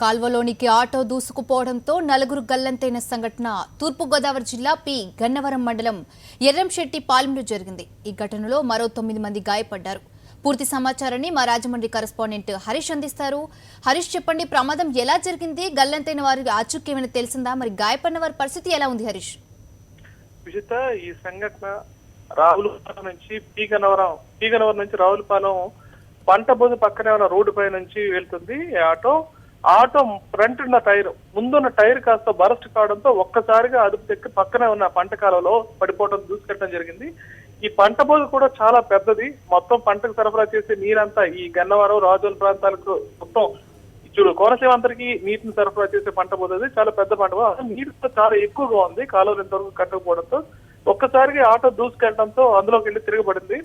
కాల్వలోనికి auto దూసుకుపోవడంతో నలుగురు గల్లంతైన సంఘటన తూర్పుగోదావరి జిల్లా పి గన్నవరం మండలం ఎర్రంశెట్టిపాలెంలో జరిగింది. ఈ ఘటనలో మరో 9 మంది గాయపడ్డారు. పూర్తి సమాచారాన్ని మా రాజమండ్రి కరెస్పాండెంట్ హరీష్ అందిస్తారు. హరీష్, చెప్పండి, ప్రమాదం ఎలా జరిగింది? గల్లంతైన వారి ఆచూకీ ఏమైనా తెలిసిందా? మరి గాయపడిన వారి పరిస్థితి ఎలా ఉంది హరీష్? విజిత, ఈ సంఘటన రావులపాలెం నుంచి పి గన్నవరం నుంచి రావులపాలెం పంట బోధ పక్కనే ఉన్న రోడ్డు పై నుంచి వెళ్తుంది. ఆటో ఫ్రంట్ ఉన్న టైర్, ముందున్న టైర్ కాస్త బరస్ట్ కావడంతో ఒక్కసారిగా అదుపు తెక్కి పక్కనే ఉన్న పంట కాలంలో పడిపోవడం దూసుకెట్టడం జరిగింది. ఈ పంట బోధ కూడా చాలా పెద్దది. మొత్తం పంటకు సరఫరా చేసే నీరంతా ఈ గన్నవరం రాజోల ప్రాంతాలకు మొత్తం చూడు కోనసీమ అంతరికి నీటిని సరఫరా చేసే పంట బోధది. చాలా పెద్ద పంట బోధ. నీరు చాలా ఎక్కువగా ఉంది. కాలువలు ఇంతవరకు కట్టకపోవడంతో ఒక్కసారిగా ఆటో దూసుకెళ్లడంతో అందులోకి వెళ్ళి తిరగబడింది.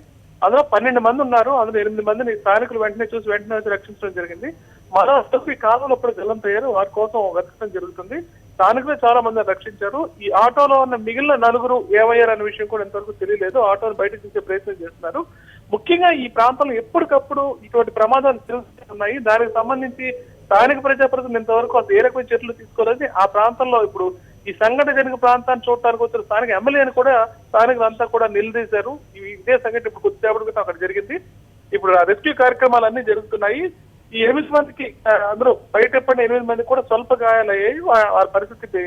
అందులో 12 మంది ఉన్నారు. అందులో 8 మందిని స్థానికులు వెంటనే వచ్చి రక్షించడం జరిగింది. మరో ఈ కాలంలో ఇప్పుడు గల్లంతయ్యారు. వారి కోసం వెతకడం జరుగుతుంది. స్థానికులు చాలా మందిని రక్షించారు. ఈ ఆటోలో ఉన్న మిగిలిన 4 ఏమయ్యారు అనే విషయం కూడా ఇంతవరకు తెలియలేదు. ఆటోను బయటకు తీసే ప్రయత్నం చేస్తున్నారు. ముఖ్యంగా ఈ ప్రాంతంలో ఎప్పటికప్పుడు ఇటువంటి ప్రమాదాలు తెలుస్తున్నాయి. దానికి సంబంధించి స్థానిక ప్రజాప్రతినిధులు ఇంతవరకు అది ఏ రకమైన చర్యలు తీసుకోలేదు. ఆ ప్రాంతంలో ఇప్పుడు ఈ సంఘటన జరిగిన ప్రాంతాన్ని చూడటానికి వచ్చిన స్థానిక ఎమ్మెల్యేని కూడా స్థానికులంతా కూడా నిలదీశారు. ఇదే సంఘటన ఇప్పుడు కొద్దిసేపటి క్రితం అక్కడ జరిగింది. ఇప్పుడు రెస్క్యూ కార్యక్రమాలన్నీ జరుగుతున్నాయి. ఈ 8 మందికి అందరూ బయటపడిన 8 మంది కూడా స్వల్ప గాయాలయ్యాయి. వారి పరిస్థితి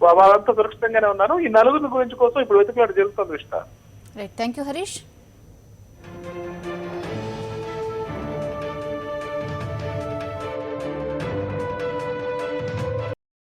వాళ్ళంతా సురక్షితంగానే ఉన్నారు. ఈ 4 గురించి కోసం ఇప్పుడు వెతుకులాట జరుగుతుంది. Right, thank you Harish.